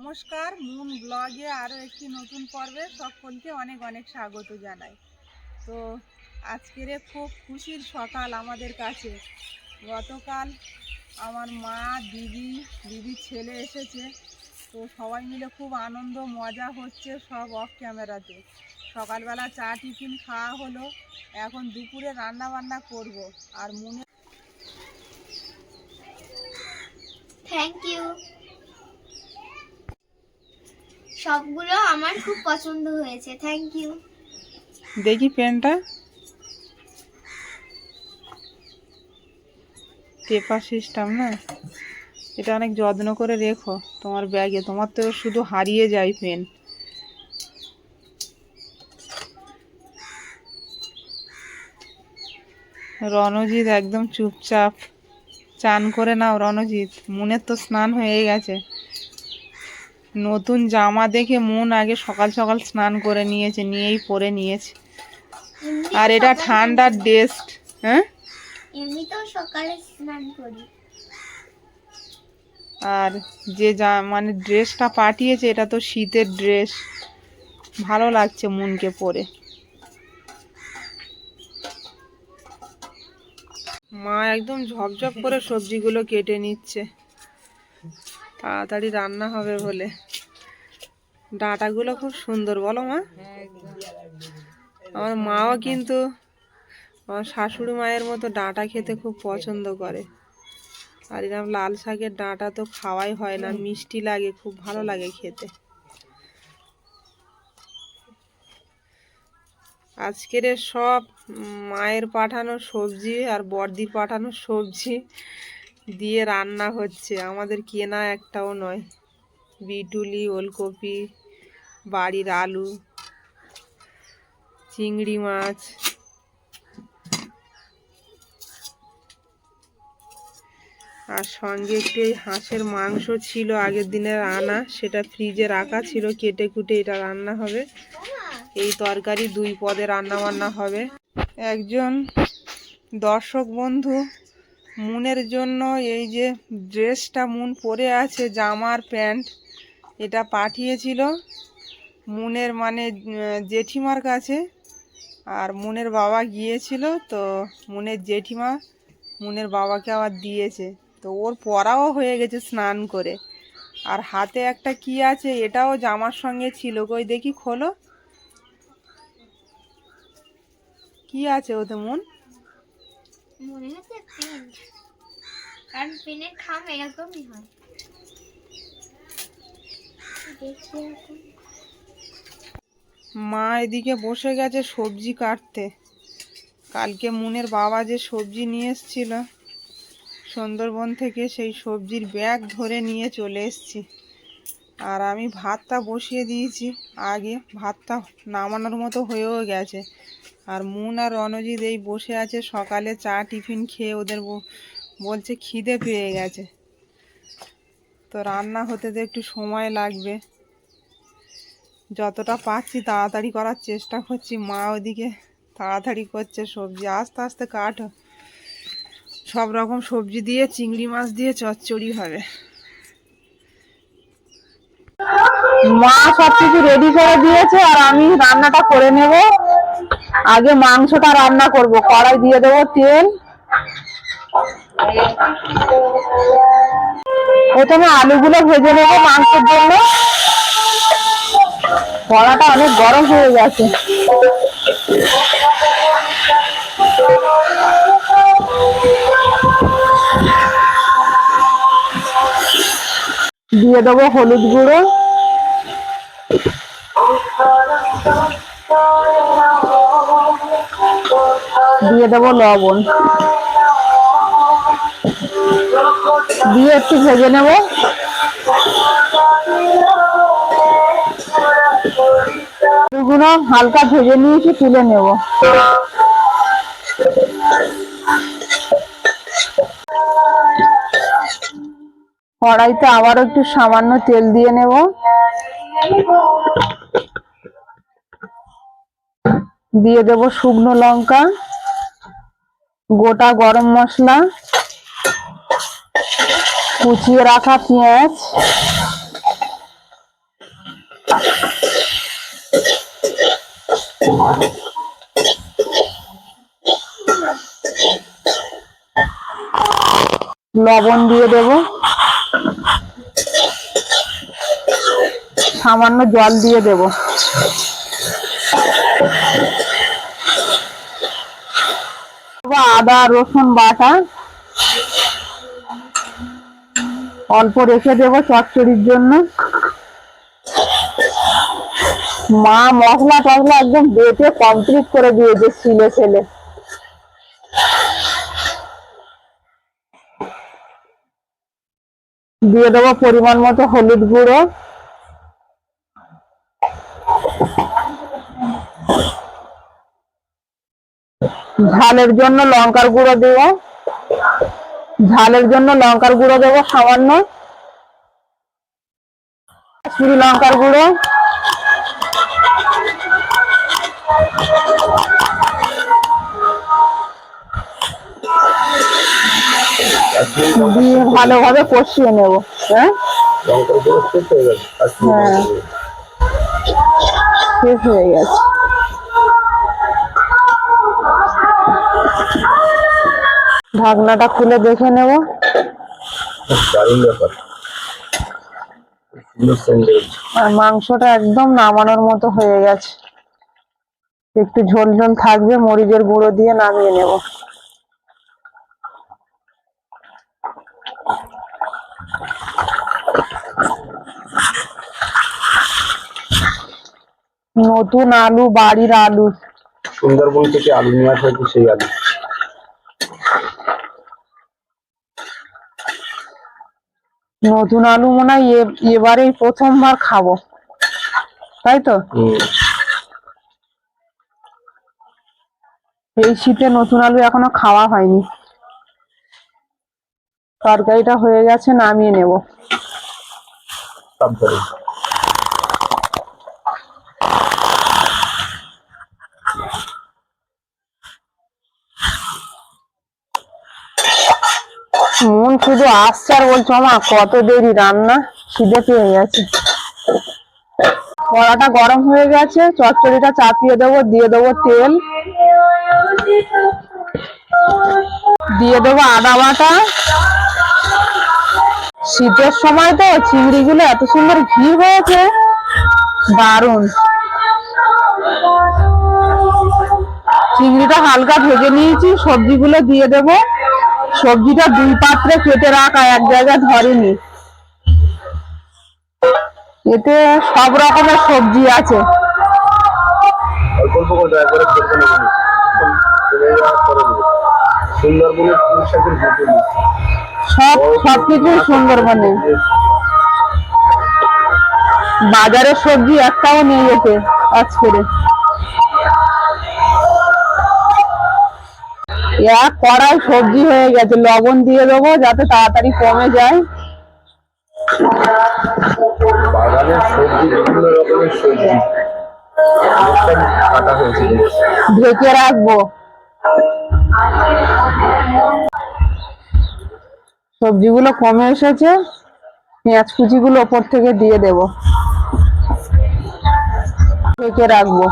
নমস্কার, মুন ব্লগে আরও একটি নতুন পর্বে সকলকে অনেক অনেক স্বাগত জানাই। তো আজকের খুব খুশির সকাল আমাদের কাছে। গতকাল আমার মা, দিদির ছেলে এসেছে। তো সবাই মিলে খুব আনন্দ মজা হচ্ছে, সব অফ ক্যামেরাতে। সকালবেলা চা টিফিন খাওয়া হলো, এখন দুপুরে রান্না বান্না করব। আর মুনে থ্যাংক ইউ। সবগুলো আমার খুব পছন্দ হয়েছে, থ্যাংক ইউ। দেখি পেনটা, পেপার সিস্টেম না, এটা অনেক যত্ন করে রেখো তোমার ব্যাগে। তোমার তো শুধু হারিয়ে যায় পেন। রণজিৎ একদম চুপচাপ। চান করে নাও রণজিৎ, মুনের তো স্নান হয়ে গেছে। নতুন জামা দেখে মুন আগে সকাল সকাল স্নান করে নিয়েছে, নিয়েই পরে নিয়েছে। আর এটা ঠান্ডার ড্রেস। হ্যাঁ, এমনিতেও সকালে স্নান করি। আর যে মানে ড্রেসটা পাঠিয়েছে এটা তো শীতের ড্রেস, ভালো লাগছে মুনকে পরে। মা একদম ঝপঝপ করে সবজিগুলো কেটে নিচ্ছে, তাড়াতাড়ি রান্না হবে বলে। ডাঁটাগুলো খুব সুন্দর, বলো মা? আমার মাও কিন্তু আমার শাশুড়ি মায়ের মতো ডাঁটা খেতে খুব পছন্দ করে। আর এরকম লাল শাকের ডাঁটা তো খাওয়াই হয় না, মিষ্টি লাগে, খুব ভালো লাগে খেতে। আজকের সব মায়ের পাঠানো সবজি আর বড়দির পাঠানো সবজি দিয়ে রান্না হচ্ছে, আমাদের কেনা একটাও নয়। বিটুলি, ওলকপি, বাড়ির আলু, চিংড়ি মাছ, আর সঙ্গে একটু এই হাঁসের মাংস ছিল আগের দিনের আনা, সেটা ফ্রিজে রাখা ছিল, কেটে কুটে এটা রান্না হবে। এই তরকারি 2 পদে রান্না বান্না হবে। একজন দর্শক বন্ধু মুনের জন্য এই যে ড্রেসটা মুন পরে আছে, জামার প্যান্ট, এটা পাঠিয়েছিল মুনের মানে জেঠিমার কাছে। আর মুনের বাবা গিয়েছিল, তো মুনের জেঠিমা মুনের বাবাকে আবার দিয়েছে। তো ওর পরাও হয়ে গেছে স্নান করে। আর হাতে একটা কি আছে, এটাও জামার সঙ্গে ছিল, কই দেখি খোলো, কি আছে ওতে মুন? মনে হচ্ছে পেন, কারণ পেনের খাম এরকমই হয়। দেখি এখন। মা এদিকে বসে গেছে সবজি কাটতে। কালকে মুনের বাবা যে সবজি নিয়ে এসেছিল সুন্দরবন থেকে, সেই সবজির ব্যাগ ধরে নিয়ে চলে এসেছি। আর আমি ভাতটা বসিয়ে দিয়েছি আগে, ভাতটা নামানোর মতো হয়েও গেছে। আর মুন আর রণজিৎ এই বসে আছে, সকালে চা টিফিন খেয়ে ওদের বলছে খিদে পেয়ে গেছে। তো রান্না হতে তো একটু সময় লাগবে, যতটা পাচ্ছি তাড়াতাড়ি করার চেষ্টা করছি। মা ওদিকে তাড়াতাড়ি করছে সবজি, আস্তে আস্তে কাটো। সব রকম সবজি দিয়ে, চিংড়ি মাছ দিয়ে চচ্চড়ি হবে। মা সবকিছু রেডি করে দিয়েছে, আর আমি রান্নাটা করে নেব। আগে মাংসটা রান্না করব, কড়াই দিয়ে দেবো তেল। প্রথমে আলুগুলো ভেজে নেবো মাংসের জন্য। কড়াটা অনেক গরম হয়ে গেছে। দিয়ে দেবো হলুদ গুঁড়ো, দিয়ে দেবো লবণ, দিয়ে একটু ভেজে নেব। আলুগুলো হালকা ভেজে নিয়েছি, তুলে নেব। কড়াইতে আবার একটু সামান্য তেল দিয়ে নেব। দিয়ে দেব শুকনো লঙ্কা, গোটা গরম মশলা, কুচিয়ে রাখা পেঁয়াজ, লবণ দিয়ে দেব, সামান্য জল দিয়ে দেব। আদা রসুন বাটা অল্প রেখে দেব চচ্চড়ির জন্য। মা মশলা টসলা একদম বেটে কমপ্লিট করে দিয়েছে ছিলে ছেলে। দিয়ে দেবো পরিমাণ মতো হলুদ গুঁড়ো, ঝালের জন্য লঙ্কার গুঁড়ো দেব, ঝালের জন্য লঙ্কার গুঁড়ো দেবো সামান্য, কাশ্মীরি লঙ্কার গুঁড়ো, দিয়ে ভালোভাবে কষিয়ে নেব। হ্যাঁ হ্যাঁ শেষ হয়ে গেছে। ঢাকনাটা খুলে দেখে নেব। আর মাংসটা একদম নামানোর মতো হয়ে গেছে, একটু ঝোল ঝোল থাকবে, মরিচের গুঁড়ো দিয়ে নামিয়ে নেব। নতুন আলু, বাড়ির আলু, সুন্দরবন থেকে আলু নিয়ে আসা হয়েছে, সেই আলু। নতুন আলু মনে হয় এবারেই প্রথমবার খাবো, তাই তো? এই শীতে নতুন আলু এখনো খাওয়া হয়নি। তরকারিটা হয়ে গেছে, নামিয়ে নেব। মন শুধু আসছে আর বলছো মা কত দেরি রান্না, খিদে পেয়ে গেছে। কড়াটা গরম হয়ে গেছে, চচ্চড়িটা চাপিয়ে দেবো, দিয়ে দেবো তেল, দিয়ে দেবো আদা বাটা। শীতের সময় তো চিংড়িগুলো এত সুন্দর ঘি হয়েছে, দারুন। চিংড়িটা হালকা ভেজে নিয়েছি, সবজিগুলো দিয়ে দেব। সবজিটা দুই পাত্রে কেটে রাখা, এক জায়গায় ধরেনি, এতে সব রকমের সবজি আছে। সবকিছুই সুন্দরবনে, বাজারের সবজি একটাও নেই এতে আজকে। এক কড়াই সবজি হয়ে গেছে, লবণ দিয়ে দেবো যাতে তাড়াতাড়ি কমে যায়। বাগানের সবজি, বিভিন্ন রকমের সবজি কাটা হয়েছে, ঢেকে রাখবো। সবজিগুলো কমে এসেছে, পেঁয়াজ কুচিগুলো ওপর থেকে দিয়ে দেব, ঢেকে রাখবো।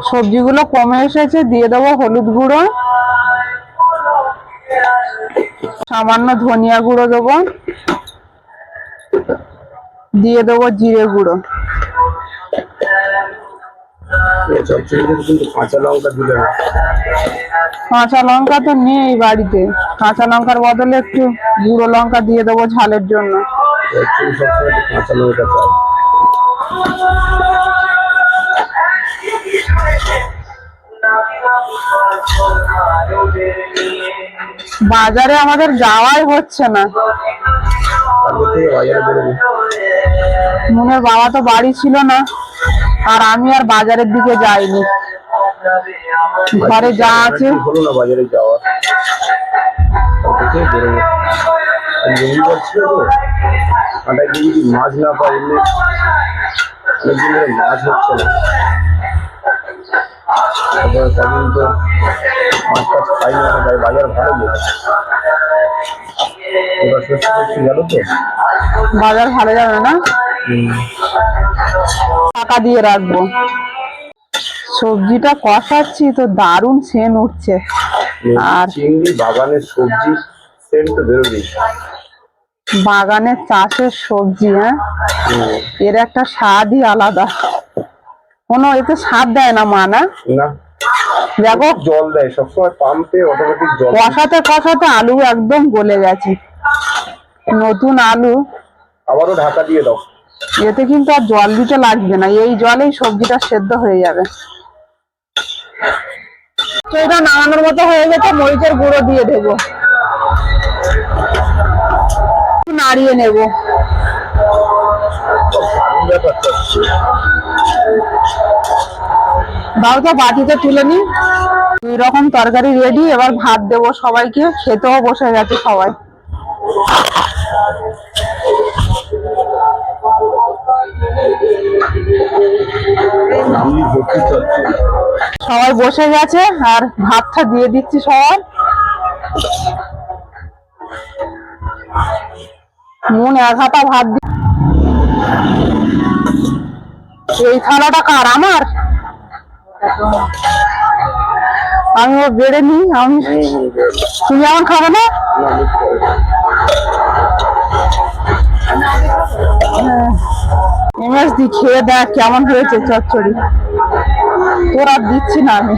সবজিগুলো কমে এসেছে, দিয়ে দেবো হলুদ গুঁড়ো, সামান্য ধনিয়া গুঁড়ো দেবো, দিয়ে দেবো জিরে গুঁড়ো। কাঁচা লঙ্কা দিলে না? কাঁচা লঙ্কা তো নেই বাড়িতে, কাঁচা লঙ্কার বদলে একটু গুঁড়ো লঙ্কা দিয়ে দেবো ঝালের জন্য। কাঁচা লঙ্কা চাই। বাজারে আমাদের যাওয়াই হচ্ছে না। মনের বাবা তো বাড়ি ছিল না, আর আমি আর বাজারের দিকে যাইনি। ঘরে যা আছে হলো না বাজারে যাওয়া, মাছ না পাই, মাছ হচ্ছে না। কদিন তো মাছ টাছ খাই না, তাই বাজার ভালো যেত। এবার সত্যি গেল তো বাজার ভালো যাবে না। টাকা দিয়ে রাখবো। সবজিটা কষাচ্ছি তো দারুণ সেন্ট উঠছে। আর চিংড়ি বাগানের সবজি সেন্ট তো বেরোবেই। বাগানের চাষের সবজি, হ্যাঁ, এর একটা স্বাদই আলাদা। কোনো এতে স্বাদ দেয় না মা, না? না, দেখো জল দেয় সবসময়, পাম্পে অটোমেটিক জল। কষাতে কষাতে আলু একদম গলে গেছে। নতুন আলু। আবারও ঢাকা দিয়ে দাও। এতে কিন্তু আর জল দিতে লাগবে না, এই জলেই সবজিটা সেদ্ধ হয়ে যাবে। তো এটা নামানোর মতো হয়ে গেছে, মরিচের গুঁড়ো দিয়ে দেবো, নাড়িয়ে নেবো। দাও তো বাটিতে তুলে নি। 2 রকম তরকারি রেডি, এবার ভাত দেবো সবাইকে, খেতেও বসে গেছে সবাই। সবাই বসে গেছে আর ভাতটা দিয়ে দিচ্ছি সবার। মন 1 হাতা ভাত দি। এই থালাটা কার? আমার? আমি ও বেড়ে নি। তুমি আমার খাবে না? ইমেজ দি, খেয়ে দেখ কেমন হয়েছে চচ্চড়ি। তোর আর দিচ্ছি না আমি।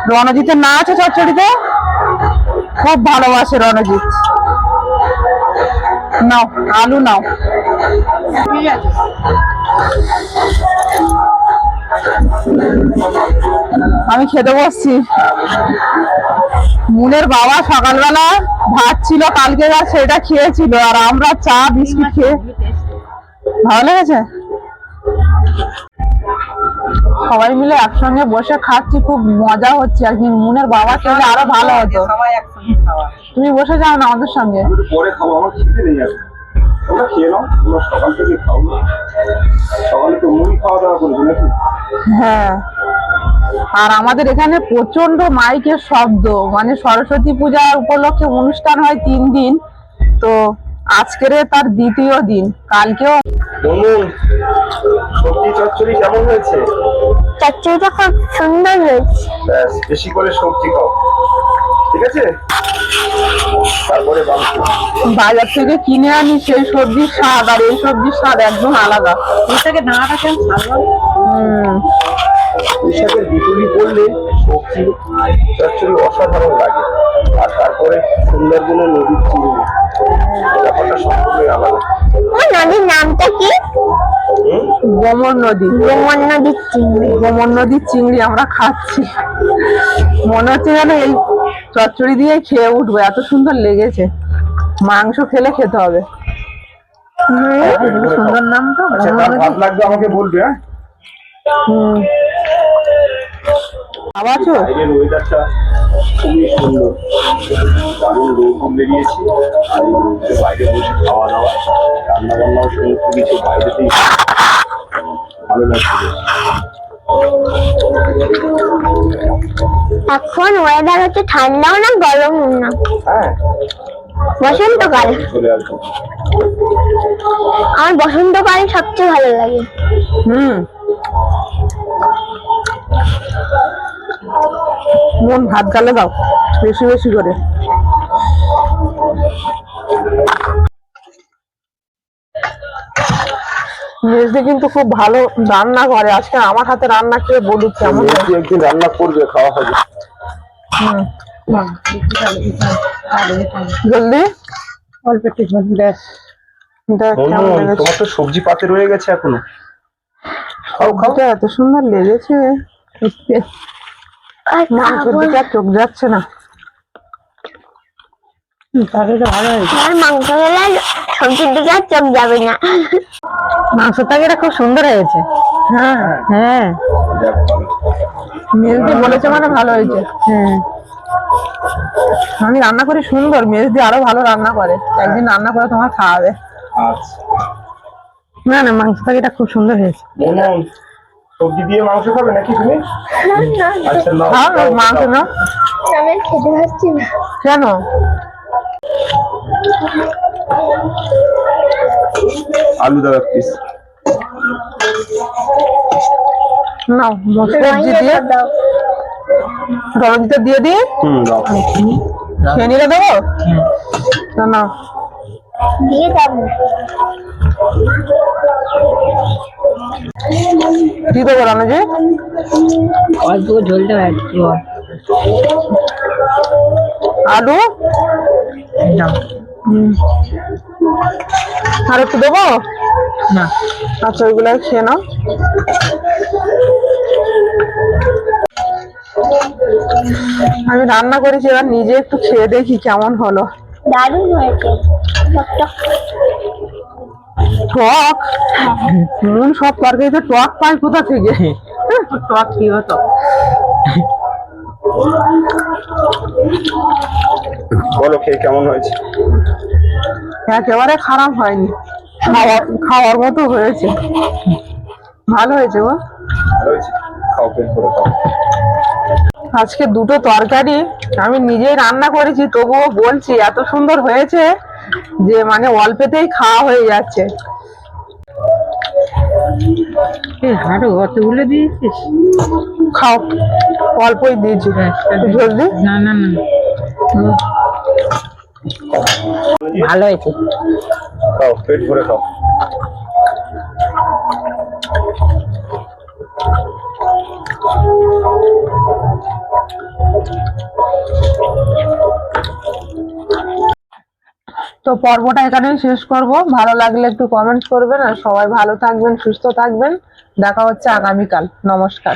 রণজিতের না আছে চচ্চড়িতে? খুব ভালোবাসে রণজিৎ। নাও আলু নাও। ঠিক আছে, আমি খেতে বসছি। মুনের বাবা সকালবেলা ভাত ছিল কালকে, সেটা খেয়েছিল, আর আমরা চা বিস্কুট খেয়ে। ভালো লেগেছে? সবাই মিলে একসঙ্গে বসে খাচ্ছি, খুব মজা হচ্ছে। আর কি মুনের বাবা খেলে আরো ভালো হতো। তুমি বসে যাও না আমাদের সঙ্গে। পরে খাবো, আমার খিদে নেই আর। তোমরা খেয়ে নাও, তোমরা সকাল থেকে খাও না। সকালে তো মুড়ি খাওয়া দাওয়া করেছো নাকি? হ্যাঁ, আর আমাদের এখানে প্রচন্ড মাইকের শব্দ, মানে সরস্বতী পূজা উপলক্ষে অনুষ্ঠান হয় 3 দিন, তো আজকের তার 2য় দিন। কালকেও। সবজি চচ্চড়ি কেমন হয়েছে? চচ্চড়িটা খুব সুন্দর হয়েছে। ব্যাস, বেশি করে সবজি খাও, ঠিক আছে? তারপরে বাজার থেকে কিনে আনি সেই সবজির স্বাদ আর এই সবজির স্বাদ একদম আলাদা। এটাকে দাঁড়াটা কেমন পুঁইশাকের বিটুলি করলে সবজি চচ্চড়ি অসাধারণ লাগে। আর তারপরে সুন্দরবনের নদীর চিংড়ি, ব্যাপারটা সম্পূর্ণই আলাদা। নদীর নামটা কি? গোমর নদী। গোমর নদীর চিংড়ি। গোমর নদীর চিংড়ি আমরা খাচ্ছি। মনে হচ্ছে যেন এই চচ্চড়ি দিয়ে খেয়ে উঠবো, এত সুন্দর লেগেছে। মাংস খেলে খেতে হবে। সুন্দর নাম তো। আচ্ছা, ভাত লাগবে আমাকে বলবে। হ্যাঁ, আছো? বাইরের ওয়েদারটা খুবই সুন্দর, দারুণ রোদ বেরিয়েছে। আর এই রোদে বাইরে বসে খাওয়া দাওয়া, রান্না বান্নাও সমস্ত কিছু বাইরেতেই ভালো লাগছে। এখন ওয়েদার হচ্ছে ঠান্ডাও না গরমও না, হ্যাঁ, বসন্তকাল। চলে আসবো। আমার বসন্তকাল সবচেয়ে ভালো লাগে। মন ভাত গালে দাও বেশি বেশি করে। মেজদি কিন্তু খুব ভালো রান্না করে। আজকে আমার হাতে রান্না খেয়ে বলুক কেমন। একদিন রান্না করবে, খাওয়া হবে। জলদি অল্প একটু দেখ। তোমার তো সবজি পাতে রয়ে গেছে এখনো। সবজিটা এত সুন্দর লেগেছে, মাংসের দিকে চোখ যাচ্ছে না। ভালো হয়েছে। মাংস গেলে সবজির দিকে আর চোখ যাবে না। মাংসের তরকারিটা খুব সুন্দর হয়েছে। হ্যাঁ হ্যাঁ, মেজদি বলেছে মানে ভালো হয়েছে। হ্যাঁ, আমি রান্না করি সুন্দর, মেজদি আরো ভালো রান্না করে। একদিন রান্না করে তোমার খাওয়াবে। আচ্ছা, না না, মাংস তরকারিটা খুব সুন্দর হয়েছে। সবজি দিয়ে মাংস খাবে নাকি তুমি? আচ্ছা নাও, হ্যাঁ নাও, মাংস নাও। না আমি আর খেতে পারছি না। কেন? আলু দাও এক পিস। নাও সবজি দিয়ে সবজিটা দিয়ে দিয়ে দাও। খেয়ে নিলে দেবো না না দিয়ে দাও না। কি দেবো রানুজি? অল্প ঝোলটা একটু আলু দাও। আর একটু দেবো? না আচ্ছা ওইগুলো খেয়ে নাও। আমি রান্না করেছি, এবার নিজে একটু খেয়ে দেখি কেমন হলো। দারুণ হয়েছে। টক টক? নুন সব তরকারিতে টক পাই কোথা থেকে? টক কি হতো? বলো খেয়ে কেমন হয়েছে? একেবারে খারাপ হয়নি, খাওয়ার মতো হয়েছে, ভালো হয়েছে গো। ভালো হয়েছে? খাও, পেট ভরে খাও। আজকে দুটো তরকারি আমি নিজেই রান্না করেছি, তবুও বলছি এত সুন্দর হয়েছে যে মানে অল্পেতেই খাওয়া হয়ে যাচ্ছে। আরো অতগুলো দিয়েছিস? খাও, অল্পই দিয়েছি, একটু ঝোল দি। না না না ভালো হয়েছে। খাও, পেট ভরে খাও। তো পর্বটা এখানেই শেষ করব। ভালো লাগলে একটু কমেন্ট করবেন, আর সবাই ভালো থাকবেন, সুস্থ থাকবেন। দেখা হচ্ছে আগামীকাল। নমস্কার।